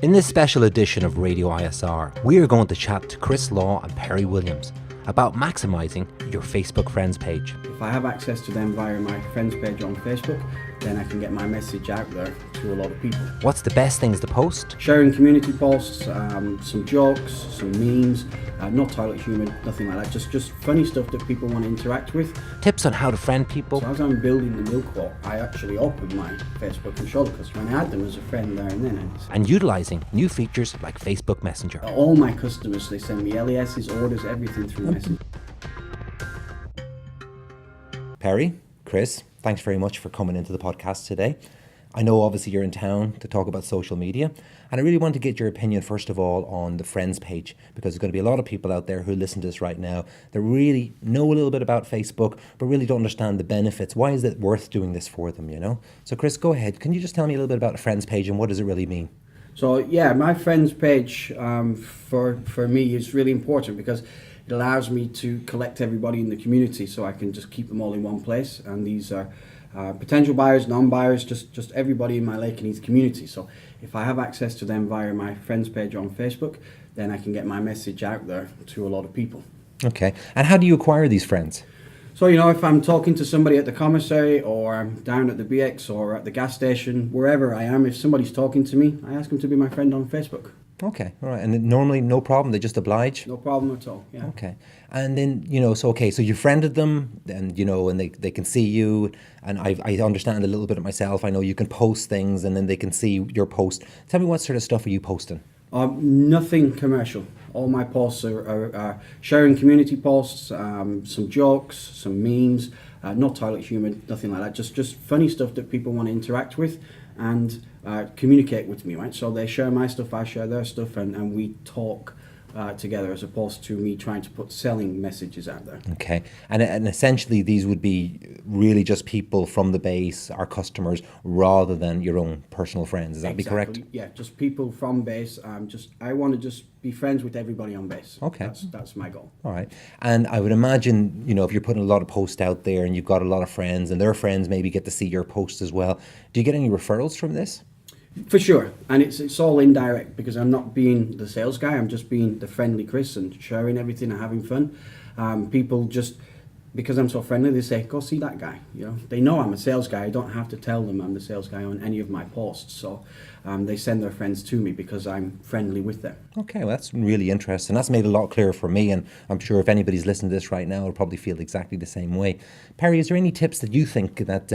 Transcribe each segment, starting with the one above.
In this special edition of Radio ISR, we are going to chat to Chris Law and Perry Williams about maximising your Facebook friends page. If I have access to them via my friends page on Facebook, then I can get my message out there to a lot of people. What's the best things to post? Sharing community posts, some jokes, some memes, no toilet humour, nothing like that, just funny stuff that people want to interact with. Tips on how to friend people. So as I'm building the milk wall, I actually opened my Facebook and showed it, because when I had them as a friend there and then. And utilising new features like Facebook Messenger. All my customers, they send me LESs, orders, everything through Messenger. Perry, Chris, thanks very much for coming into the podcast today. I know obviously you're in town to talk about social media, and I really want to get your opinion first of all on the friends page, because there's going to be a lot of people out there who listen to this right now that really know a little bit about Facebook but really don't understand the benefits. Why is it worth doing this for them, you know? So Chris, go ahead. Can you just tell me a little bit about the friends page and what does it really mean? So yeah, my friends page for me is really important because it allows me to collect everybody in the community, so I can just keep them all in one place. And these are potential buyers, non-buyers, just everybody in my Lake and Heath community. So if I have access to them via my friends page on Facebook, then I can get my message out there to a lot of people. Okay. And how do you acquire these friends? So, you know, if I'm talking to somebody at the commissary, or I'm down at the BX or at the gas station, wherever I am, if somebody's talking to me, I ask them to be my friend on Facebook. Okay, all right. And normally no problem, they just oblige? No problem at all, yeah. Okay. And then, you know, so you friended them and, you know, and they can see you, and I understand a little bit of myself. I know you can post things and then they can see your post. Tell me, what sort of stuff are you posting? Nothing commercial. All my posts are sharing community posts, some jokes, some memes, no toilet humour, nothing like that. Just funny stuff that people want to interact with and communicate with me, right? So they share my stuff, I share their stuff, and we talk together, as opposed to me trying to put selling messages out there. Okay. And essentially these would be really just people from the base, our customers, rather than your own personal friends. Is that be correct? Yeah, just people from base. I want to just be friends with everybody on base. Okay. That's my goal. All right. And I would imagine, you know, if you're putting a lot of posts out there and you've got a lot of friends and their friends maybe get to see your posts as well, do you get any referrals from this? For sure, and it's all indirect, because I'm not being the sales guy, I'm just being the friendly Chris and sharing everything and having fun. People just, because I'm so friendly, they say, go see that guy. You know, they know I'm a sales guy. I don't have to tell them I'm the sales guy on any of my posts. So they send their friends to me because I'm friendly with them. Okay, well, that's really interesting. That's made a lot clearer for me, and I'm sure if anybody's listening to this right now, will probably feel exactly the same way. Perry, is there any tips that you think that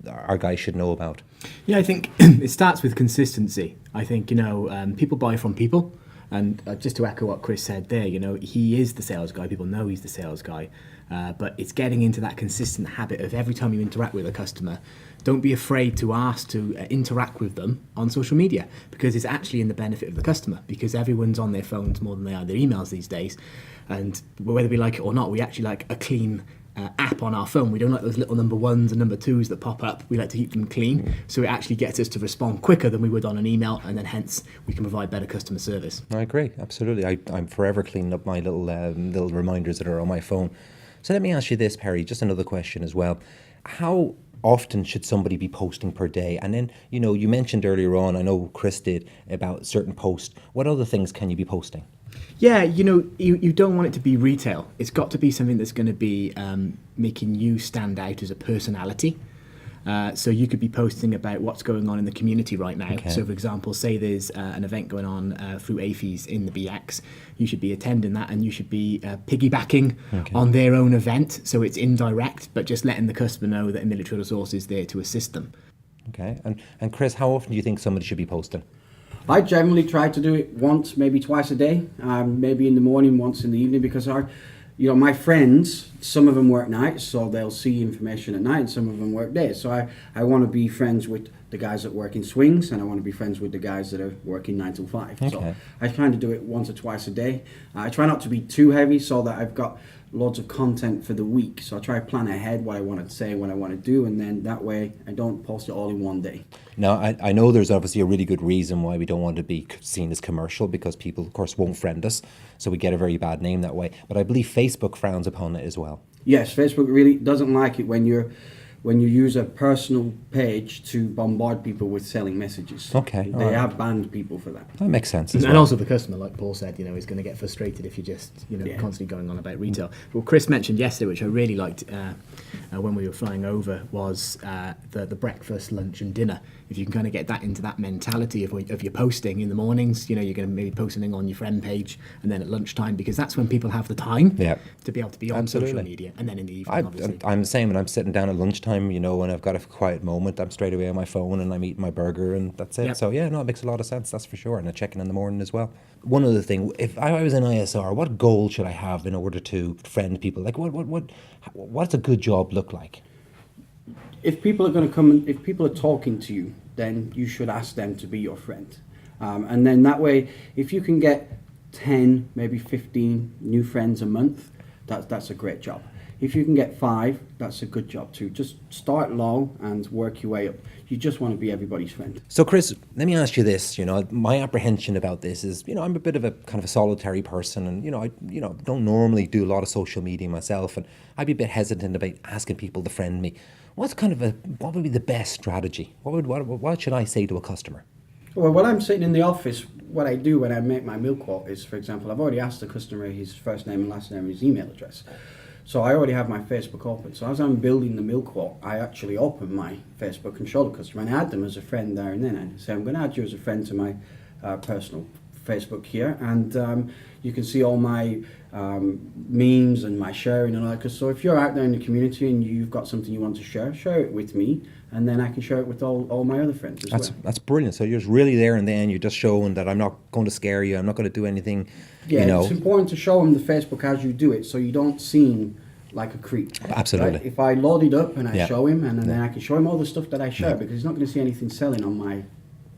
our guys should know about? Yeah, I think it starts with consistency. I think, you know, people buy from people. And just to echo what Chris said there, you know, he is the sales guy. People know he's the sales guy. But it's getting into that consistent habit of every time you interact with a customer, don't be afraid to ask to interact with them on social media, because it's actually in the benefit of the customer, because everyone's on their phones more than they are their emails these days. And whether we like it or not, we actually like a clean app on our phone. We don't like those little number ones and number twos that pop up. We like to keep them clean, so it actually gets us to respond quicker than we would on an email, and then hence we can provide better customer service. I agree, absolutely. I'm forever cleaning up my little reminders that are on my phone. So let me ask you this, Perry, just another question as well. How often should somebody be posting per day? And then, you know, you mentioned earlier on, I know Chris did, about certain posts. What other things can you be posting? Yeah, you know, you don't want it to be retail. It's got to be something that's going to be making you stand out as a personality. So you could be posting about what's going on in the community right now. Okay. So, for example, say there's an event going on through AFIS in the BX. You should be attending that, and you should be piggybacking on their own event. So it's indirect, but just letting the customer know that a military resource is there to assist them. Okay. And Chris, how often do you think somebody should be posting? I generally try to do it once, maybe twice a day, maybe in the morning, once in the evening, because my friends, some of them work nights, so they'll see information at night, and some of them work days. So I want to be friends with the guys that work in swings, and I want to be friends with the guys that are working 9 till 5. Okay. So I kind of do it once or twice a day. I try not to be too heavy so that I've got loads of content for the week. So I try to plan ahead what I want to say, what I want to do, and then that way I don't post it all in one day. Now, I know there's obviously a really good reason why we don't want to be seen as commercial, because people, of course, won't friend us, so we get a very bad name that way. But I believe Facebook frowns upon it as well. Yes, Facebook really doesn't like it when you're when you use a personal page to bombard people with selling messages. Okay, They alright. have banned people for that. That makes sense as And well. also the customer, like Paul said, is going to get frustrated if you're just, Yeah. constantly going on about retail. Well, Chris mentioned yesterday, which I really liked when we were flying over, was the breakfast, lunch, and dinner. If you can kind of get that into that mentality of your posting in the mornings, you're going to maybe post something on your friend page, and then at lunchtime, because that's when people have the time Yeah. to be able to be on Absolutely. social media, and then in the evening, obviously. I'm the same, and I'm sitting down at lunchtime, when I've got a quiet moment, I'm straight away on my phone and I'm eating my burger and that's it. Yep. So yeah, no, it makes a lot of sense, that's for sure. And I check in the morning as well. One other thing, if I was in ISR, what goal should I have in order to friend people? Like what's a good job look like? If people are going to come, if people are talking to you, then you should ask them to be your friend. And then that way, if you can get 10, maybe 15 new friends a month, that's a great job. If you can get 5, that's a good job too. Just start low and work your way up. You just want to be everybody's friend. So Chris, let me ask you this, my apprehension about this is, I'm a bit of a kind of a solitary person, and I don't normally do a lot of social media myself, and I'd be a bit hesitant about asking people to friend me. What would be the best strategy? What should I say to a customer? Well, when I'm sitting in the office, what I do when I make my milk quote is, for example, I've already asked the customer his first name and last name and his email address. So I already have my Facebook open. So as I'm building the milk quote, I actually open my Facebook and show the customer and add them as a friend there and then. And say, I'm going to add you as a friend to my personal Facebook here. And you can see all my memes and my sharing and all that. So if you're out there in the community and you've got something you want to share it with me. And then I can share it with all my other friends as well. That's brilliant. So you're just really there and then you're just showing that I'm not going to scare you. I'm not going to do anything, Yeah, it's important to show them the Facebook as you do it, so you don't seem like a creep. Absolutely. Right? If I load it up and I Yeah. show him, and then I can show him all the stuff that I share, because he's not going to see anything selling on my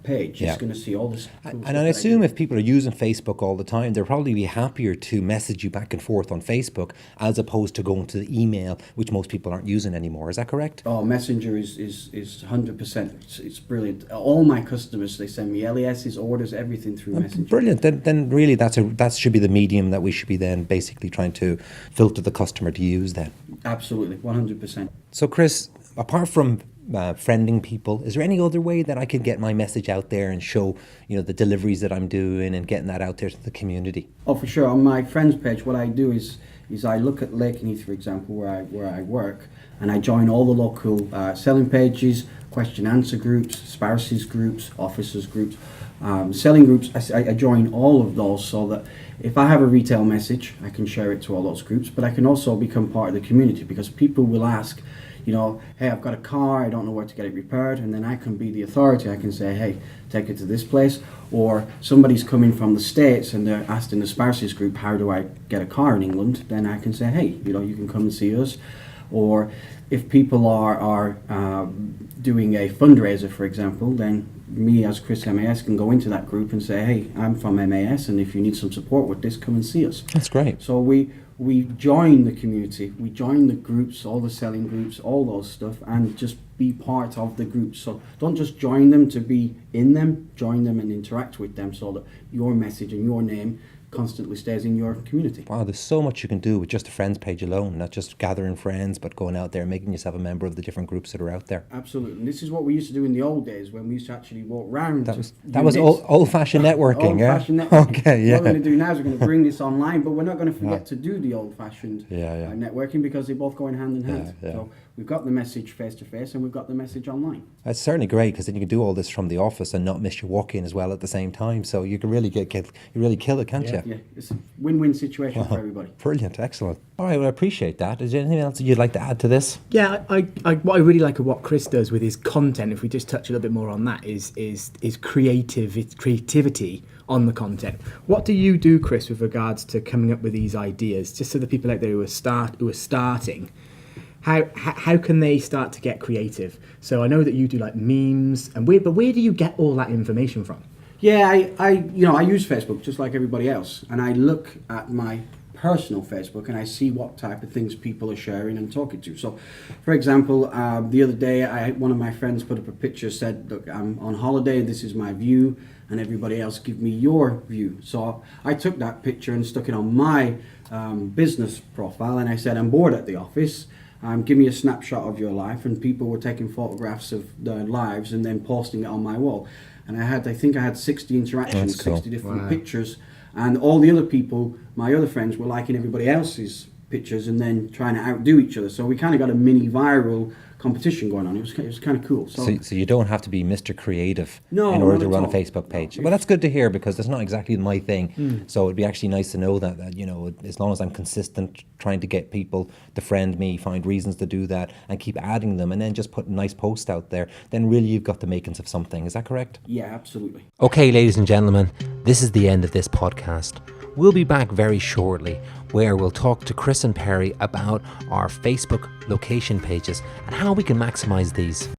page. Yeah. He's going to see all this. Cool And I assume if people are using Facebook all the time, they'll probably be happier to message you back and forth on Facebook as opposed to going to the email, which most people aren't using anymore. Is that correct? Oh, Messenger is 100%. It's brilliant. All my customers, they send me LESs, orders, everything through Messenger. Brilliant. Then really that should be the medium that we should be then basically trying to filter the customer to use then. Absolutely, 100%. So Chris, apart from friending people, is there any other way that I can get my message out there and show, the deliveries that I'm doing and getting that out there to the community? Oh, for sure. On my friends page, what I do is I look at Lakenheath, for example, where I work, and I join all the local selling pages, question answer groups, spouses groups, officers groups, selling groups. I join all of those so that if I have a retail message, I can share it to all those groups, but I can also become part of the community, because people will ask, hey, I've got a car, I don't know where to get it repaired, and then I can be the authority. I can say, hey, take it to this place. Or somebody's coming from the States and they're asked in the spouses group, how do I get a car in England? Then I can say, hey, you can come and see us. Or if people are doing a fundraiser, for example, then me as Chris MAS can go into that group and say, hey, I'm from MAS, and if you need some support with this, come and see us. That's great. So we join the community, we join the groups, all the selling groups, all those stuff, and just be part of the group. So don't just join them to be in them, join them and interact with them so that your message and your name constantly stays in your community. Wow, there's so much you can do with just a friends page alone, not just gathering friends, but going out there and making yourself a member of the different groups that are out there. Absolutely. And this is what we used to do in the old days when we used to actually walk round. That was old-fashioned networking, old-fashioned yeah? networking. Okay, yeah. What we're going to do now is we're going to bring this online, but we're not going to forget to do the old-fashioned Yeah. networking, because they both go in hand in hand. Yeah. So we've got the message face-to-face and we've got the message online. That's certainly great, because then you can do all this from the office and not miss your walk-in as well at the same time. So you can really kill it, can't you? Yeah, it's a win-win situation for everybody. Brilliant, excellent. All right, well, I appreciate that. Is there anything else you'd like to add to this? Yeah, what I really like of what Chris does with his content, if we just touch a little bit more on that, is creativity on the content. What do you do, Chris, with regards to coming up with these ideas, just so the people out there who are starting, how can they start to get creative? So I know that you do like memes, but where do you get all that information from? Yeah, I use Facebook just like everybody else, and I look at my personal Facebook and I see what type of things people are sharing and talking to. So, for example, the other day, one of my friends put up a picture, said, look, I'm on holiday, this is my view, and everybody else give me your view. So I took that picture and stuck it on my business profile, and I said, I'm bored at the office, give me a snapshot of your life, and people were taking photographs of their lives and then posting it on my wall. And I think I had 60 interactions, That's cool. 60 different pictures, and all the other people, my other friends, were liking everybody else's pictures and then trying to outdo each other. So we kind of got a mini viral competition going on. It was kind of cool. So you don't have to be Mr. Creative in order not to at run a all. Facebook page. Well, that's good to hear, because it's not exactly my thing. So it'd be actually nice to know that, you know, as long as I'm consistent, trying to get people to friend me, find reasons to do that, and keep adding them, and then just put a nice post out there, then really you've got the makings of something. Is that correct? Yeah, absolutely. Okay, ladies and gentlemen, this is the end of this podcast. We'll be back very shortly, where we'll talk to Chris and Perry about our Facebook location pages and how we can maximize these.